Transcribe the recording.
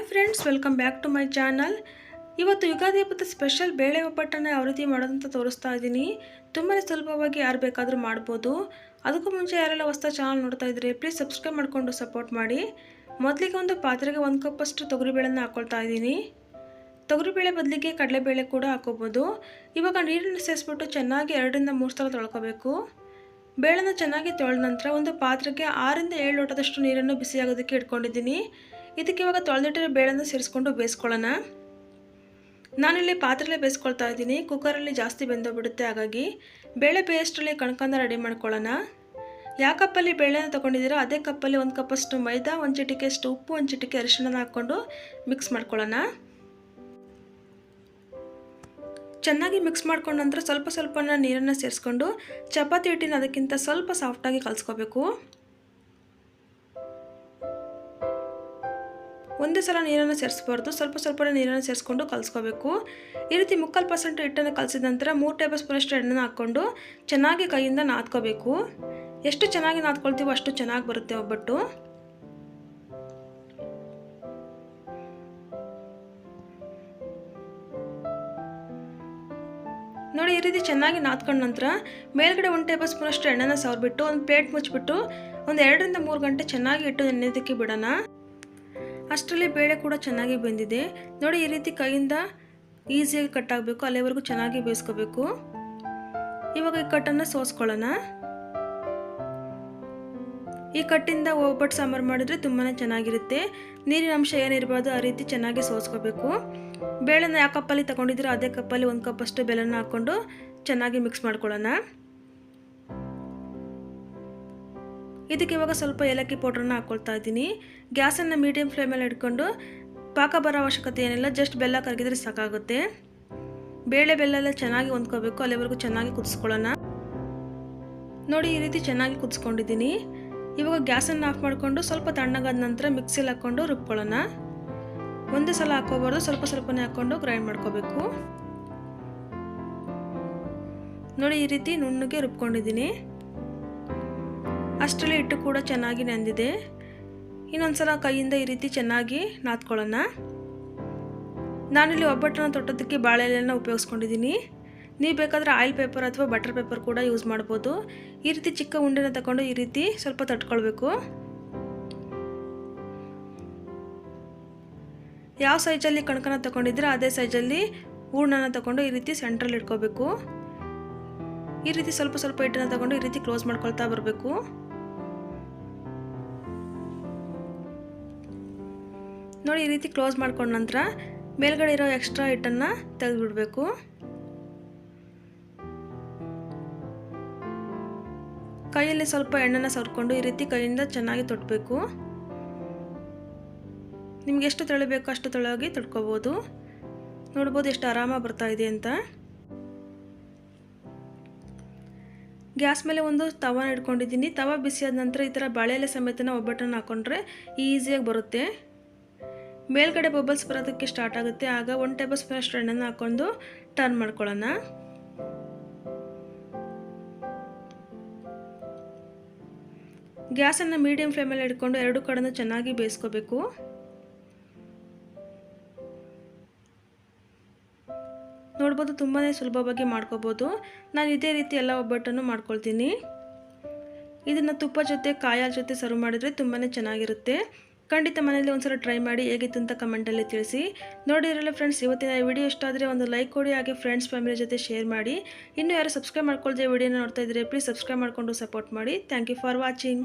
Friends, welcome back to my channel. ಇವತ್ತು ಯುಗಾದಿ ಹಬ್ಬದ special ಬೇಳೆ ಒಬ್ಬಟ್ಟನ್ನು ಯಾವ ರೀತಿ ಮಾಡೋದಂತ ತೋರಿಸ್ತಾ ಇದ್ದೀನಿ. ತುಂಬಾ ಸುಲಭವಾಗಿ ಯಾರು ಬೇಕಾದರೂ ಮಾಡ್ಬೋದು. ಅದಕ್ಕೂ ಮುಂಚೆ ಯಾರೆಲ್ಲ ಹೊಸ ಚಾನಲ್ ನೋಡ್ತಾ ಇದ್ದರೆ ಪ್ಲೀಸ್ ಸಬ್ಸ್ಕ್ರೈಬ್ ಮಾಡಿಕೊಂಡು ಸಪೋರ್ಟ್ ಮಾಡಿ. ಮೊದಲಿಗೆ ಒಂದು ಪಾತ್ರೆಗೆ 1 ಕಪ್ಪಷ್ಟು ತೊಗರಿಬೇಳೆನ ಹಾಕ್ಕೊಳ್ತಾ ಇದ್ದೀನಿ. ತೊಗರಿಬೇಳೆ ಬದಲಿಗೆ ಕಡಲೆಬೇಳೆ ಕೂಡ ಹಾಕೋಬೋದು. ಇವಾಗ ನೀರನ್ನು ಸೇರಿಸ್ಬಿಟ್ಟು ಚೆನ್ನಾಗಿ 2 ರಿಂದ 3 ಸಲ ತೊಳ್ಕೊಬೇಕು. ಬೇಳೆನ ಚೆನ್ನಾಗಿ ತೊಳೆದ ನಂತರ ಒಂದು ಪಾತ್ರೆಗೆ 6 ರಿಂದ 7 ಲೋಟದಷ್ಟು ನೀರನ್ನು ಬಿಸಿಯಾಗೋದಕ್ಕೆ ಇಟ್ಕೊಂಡಿದ್ದೀನಿ. ಇದಕ್ಕೆ ಇವಾಗ ತೊಳೆದಿಟ್ಟಿರೋ ಬೇಳೆನ ಸೇರಿಸ್ಕೊಂಡು ಬೇಯಿಸ್ಕೊಳ್ಳೋಣ. ನಾನಿಲ್ಲಿ ಪಾತ್ರೆಯಲ್ಲೇ ಬೇಯಿಸ್ಕೊಳ್ತಾ ಇದ್ದೀನಿ. ಕುಕ್ಕರಲ್ಲಿ ಜಾಸ್ತಿ ಬೆಂದೋಗ್ಬಿಡುತ್ತೆ, ಹಾಗಾಗಿ ಬೇಳೆ ಬೇಯಷ್ಟರಲ್ಲಿ ಕಣಕನ ರೆಡಿ ಮಾಡ್ಕೊಳ್ಳೋಣ. ಯಾವ ಕಪ್ಪಲ್ಲಿ ಬೇಳೆನ ತೊಗೊಂಡಿದ್ದೀರೋ ಅದೇ ಕಪ್ಪಲ್ಲಿ 1 ಕಪ್ಪಷ್ಟು ಮೈದಾ, 1 ಚಿಟಿಕೆಯಷ್ಟು ಉಪ್ಪು, 1 ಚಿಟಿಕೆ ಅರಿಶಿಣ ಹಾಕ್ಕೊಂಡು ಮಿಕ್ಸ್ ಮಾಡ್ಕೊಳ್ಳೋಣ. ಚೆನ್ನಾಗಿ ಮಿಕ್ಸ್ ಮಾಡ್ಕೊಂಡ ನಂತರ ಸ್ವಲ್ಪ ನೀರನ್ನು ಸೇರಿಸ್ಕೊಂಡು ಚಪಾತಿ ಹಿಟ್ಟಿನ ಅದಕ್ಕಿಂತ ಸ್ವಲ್ಪ ಸಾಫ್ಟಾಗಿ ಕಲಿಸ್ಕೋಬೇಕು. ಒಂದೇ ಸಲ ನೀರನ್ನು ಸೇರಿಸಬಾರ್ದು, ಸ್ವಲ್ಪ ನೀರನ್ನು ಸೇರಿಸ್ಕೊಂಡು ಕಲಿಸ್ಕೋಬೇಕು. ಈ ರೀತಿ 3/4% ಹಿಟ್ಟನ್ನು ಕಲಸಿದ ನಂತರ 3 ಟೇಬಲ್ ಸ್ಪೂನಷ್ಟು ಎಣ್ಣೆನ ಹಾಕ್ಕೊಂಡು ಚೆನ್ನಾಗಿ ಕೈಯಿಂದ ನಾದ್ಕೋಬೇಕು. ಎಷ್ಟು ಚೆನ್ನಾಗಿ ನಾದ್ಕೊಳ್ತೀವೋ ಅಷ್ಟು ಚೆನ್ನಾಗಿ ಬರುತ್ತೆ ಒಬ್ಬಟ್ಟು. ನೋಡಿ, ಈ ರೀತಿ ಚೆನ್ನಾಗಿ ನಾದ್ಕೊಂಡ ನಂತರ ಮೇಲ್ಗಡೆ 1 ಟೇಬಲ್ ಸ್ಪೂನಷ್ಟು ಎಣ್ಣೆನ ಸವರ್ಬಿಟ್ಟು ಒಂದು ಪ್ಲೇಟ್ ಮುಚ್ಚಿಬಿಟ್ಟು ಒಂದು 2 ರಿಂದ 3 ಗಂಟೆ ಚೆನ್ನಾಗಿ ಇಟ್ಟು ನೆನೆಯೋದಕ್ಕೆ ಬಿಡೋಣ. ಅಷ್ಟರಲ್ಲಿ ಬೇಳೆ ಕೂಡ ಚೆನ್ನಾಗಿ ಬೆಂದಿದೆ. ನೋಡಿ, ಈ ರೀತಿ ಕೈಯಿಂದ ಈಸಿಯಾಗಿ ಕಟ್ ಆಗಬೇಕು, ಅಲ್ಲಿವರೆಗೂ ಚೆನ್ನಾಗಿ ಬೇಯಿಸ್ಕೋಬೇಕು. ಇವಾಗ ಈ ಕಟ್ಟನ್ನು ಸೋಸ್ಕೊಳ್ಳೋಣ. ಈ ಕಟ್ಟಿಂದ ಒಬ್ಬಟ್ಟು ಸಾಂಬಾರು ಮಾಡಿದರೆ ತುಂಬಾ ಚೆನ್ನಾಗಿರುತ್ತೆ. ನೀರಿನ ಅಂಶ ಏನಿರಬಾರ್ದು, ಆ ರೀತಿ ಚೆನ್ನಾಗಿ ಸೋಸ್ಕೋಬೇಕು. ಬೇಳೆನ ಯಾವ ಕಪ್ಪಲ್ಲಿ ತಗೊಂಡಿದ್ದೀರೋ ಅದೇ ಕಪ್ಪಲ್ಲಿ 1 ಕಪ್ಪಷ್ಟು ಬೆಲ್ಲನ ಹಾಕ್ಕೊಂಡು ಚೆನ್ನಾಗಿ ಮಿಕ್ಸ್ ಮಾಡ್ಕೊಳ್ಳೋಣ. ಇದಕ್ಕೆ ಇವಾಗ ಸ್ವಲ್ಪ ಏಲಕ್ಕಿ ಪೌಡ್ರನ್ನ ಹಾಕ್ಕೊಳ್ತಾ ಇದ್ದೀನಿ. ಗ್ಯಾಸನ್ನು ಮೀಡಿಯಂ ಫ್ಲೇಮಲ್ಲಿ ಇಟ್ಕೊಂಡು ಪಾಕ ಬರೋ ಅವಶ್ಯಕತೆ ಏನಿಲ್ಲ, ಜಸ್ಟ್ ಬೆಲ್ಲ ಕರಗಿದ್ರೆ ಸಾಕಾಗುತ್ತೆ. ಬೇಳೆ ಬೆಲ್ಲ ಎಲ್ಲ ಚೆನ್ನಾಗಿ ಹೊಂದ್ಕೋಬೇಕು, ಅಲ್ಲಿವರೆಗೂ ಚೆನ್ನಾಗಿ ಕುದಿಸ್ಕೊಳ್ಳೋಣ. ನೋಡಿ, ಈ ರೀತಿ ಚೆನ್ನಾಗಿ ಕುದಿಸ್ಕೊಂಡಿದ್ದೀನಿ. ಇವಾಗ ಗ್ಯಾಸನ್ನು ಆಫ್ ಮಾಡಿಕೊಂಡು ಸ್ವಲ್ಪ ತಣ್ಣಗಾದ ನಂತರ ಮಿಕ್ಸಿಲಿ ಹಾಕ್ಕೊಂಡು ರುಬ್ಕೊಳ್ಳೋಣ. ಒಂದೇ ಸಲ ಹಾಕೋಬಾರ್ದು, ಸ್ವಲ್ಪನೇ ಹಾಕ್ಕೊಂಡು ಗ್ರೈಂಡ್ ಮಾಡ್ಕೋಬೇಕು. ನೋಡಿ, ಈ ರೀತಿ ನುಣ್ಣಗೆ ರುಬ್ಕೊಂಡಿದ್ದೀನಿ. ಅಷ್ಟರಲ್ಲಿ ಹಿಟ್ಟು ಕೂಡ ಚೆನ್ನಾಗಿ ನೆಂದಿದೆ. ಇನ್ನೊಂದ್ಸಲ ಕೈಯಿಂದ ಈ ರೀತಿ ಚೆನ್ನಾಗಿ ನಾದ್ಕೊಳ್ಳೋಣ. ನಾನಿಲ್ಲಿ ಒಬ್ಬಟ್ಟನ್ನು ತೊಟ್ಟೋದಕ್ಕೆ ಬಾಳೆ ಎಲೆನ ಉಪಯೋಗಿಸ್ಕೊಂಡಿದ್ದೀನಿ. ನೀವು ಬೇಕಾದರೆ ಆಯಿಲ್ ಪೇಪರ್ ಅಥವಾ ಬಟರ್ ಪೇಪರ್ ಕೂಡ ಯೂಸ್ ಮಾಡ್ಬೋದು. ಈ ರೀತಿ ಚಿಕ್ಕ ಉಂಡೆನ ತಗೊಂಡು ಈ ರೀತಿ ಸ್ವಲ್ಪ ತಟ್ಕೊಳ್ಬೇಕು. ಯಾವ ಸೈಜಲ್ಲಿ ಕಣಕನ ತಗೊಂಡಿದ್ರೆ ಅದೇ ಸೈಜಲ್ಲಿ ಹೂರ್ಣನ ತಗೊಂಡು ಈ ರೀತಿ ಸೆಂಟ್ರಲ್ಲಿ ಇಟ್ಕೋಬೇಕು. ಈ ರೀತಿ ಸ್ವಲ್ಪ ಹಿಟ್ಟನ್ನು ತಗೊಂಡು ಈ ರೀತಿ ಕ್ಲೋಸ್ ಮಾಡ್ಕೊಳ್ತಾ ಬರಬೇಕು. ನೋಡಿ, ಈ ರೀತಿ ಕ್ಲೋಸ್ ಮಾಡ್ಕೊಂಡ ನಂತರ ಮೇಲ್ಗಡೆ ಇರೋ ಎಕ್ಸ್ಟ್ರಾ ಹಿಟ್ಟನ್ನು ತೆಗೆದುಬಿಡಬೇಕು. ಕೈಯಲ್ಲಿ ಸ್ವಲ್ಪ ಎಣ್ಣೆನ ಸವರ್ಕೊಂಡು ಈ ರೀತಿ ಕೈಯಿಂದ ಚೆನ್ನಾಗಿ ತೊಟ್ಟಬೇಕು. ನಿಮ್ಗೆ ಎಷ್ಟು ತೆಳಬೇಕು ಅಷ್ಟು ತೆಳವಾಗಿ ತೊಟ್ಕೋಬೋದು. ನೋಡ್ಬೋದು ಎಷ್ಟು ಆರಾಮಾಗಿ ಬರ್ತಾ ಇದೆ ಅಂತ. ಗ್ಯಾಸ್ ಮೇಲೆ ಒಂದು ತವಾನ ಇಟ್ಕೊಂಡಿದ್ದೀನಿ. ತವಾ ಬಿಸಿಯಾದ ನಂತರ ಈ ಥರ ಬಾಳೆ ಎಲೆ ಸಮೇತನ ಒಬ್ಬಟ್ಟನ್ನು ಹಾಕೊಂಡ್ರೆ ಈಸಿಯಾಗಿ ಬರುತ್ತೆ. ಮೇಲ್ಗಡೆ ಬಬಲ್ಸ್ ಬರೋದಕ್ಕೆ ಸ್ಟಾರ್ಟ್ ಆಗುತ್ತೆ. ಆಗ 1 ಟೇಬಲ್ ಸ್ಪೂನ್ ಅಷ್ಟು ಎಣ್ಣೆನ ಹಾಕೊಂಡು ಟರ್ನ್ ಮಾಡ್ಕೊಳ್ಳೋಣ. ಗ್ಯಾಸನ್ನು ಮೀಡಿಯಂ ಫ್ಲೇಮಲ್ಲಿ ಇಟ್ಕೊಂಡು 2 ಕಡೆನೂ ಚೆನ್ನಾಗಿ ಬೇಯಿಸ್ಕೋಬೇಕು. ನೋಡ್ಬೋದು, ತುಂಬಾ ಸುಲಭವಾಗಿ ಮಾಡ್ಕೋಬೋದು. ನಾನು ಇದೇ ರೀತಿ ಎಲ್ಲ ಒಬ್ಬಟ್ಟನ್ನು ಮಾಡ್ಕೊಳ್ತೀನಿ. ಇದನ್ನು ತುಪ್ಪ ಜೊತೆ ಕಾಯಿ ಹಾಲು ಜೊತೆ ಸರ್ವ್ ಮಾಡಿದರೆ ತುಂಬಾ ಚೆನ್ನಾಗಿರುತ್ತೆ. ಖಂಡಿತ ಮನೆಯಲ್ಲಿ ಒಂದ್ಸಲ ಟ್ರೈ ಮಾಡಿ, ಹೇಗಿತ್ತು ಅಂತ ಕಮೆಂಟಲ್ಲಿ ತಿಳಿಸಿ. ನೋಡಿರಲ್ಲ ಫ್ರೆಂಡ್ಸ್, ಇವತ್ತಿನ ವಿಡಿಯೋ ಇಷ್ಟ ಆದರೆ ಒಂದು ಲೈಕ್ ಕೊಡಿ, ಹಾಗೆ ಫ್ರೆಂಡ್ಸ್ ಫ್ಯಾಮಿಲಿ ಜೊತೆ ಶೇರ್ ಮಾಡಿ. ಇನ್ನೂ ಯಾರು ಸಬ್ಸ್ಕ್ರೈಬ್ ಮಾಡ್ಕೊಳ್ದೆ ವಿಡಿಯೋನ ನೋಡ್ತಾ ಇದ್ದರೆ ಪ್ಲೀಸ್ ಸಬ್ಸ್ಕ್ರೈಬ್ ಮಾಡಿಕೊಂಡು ಸಪೋರ್ಟ್ ಮಾಡಿ. Thank you for watching.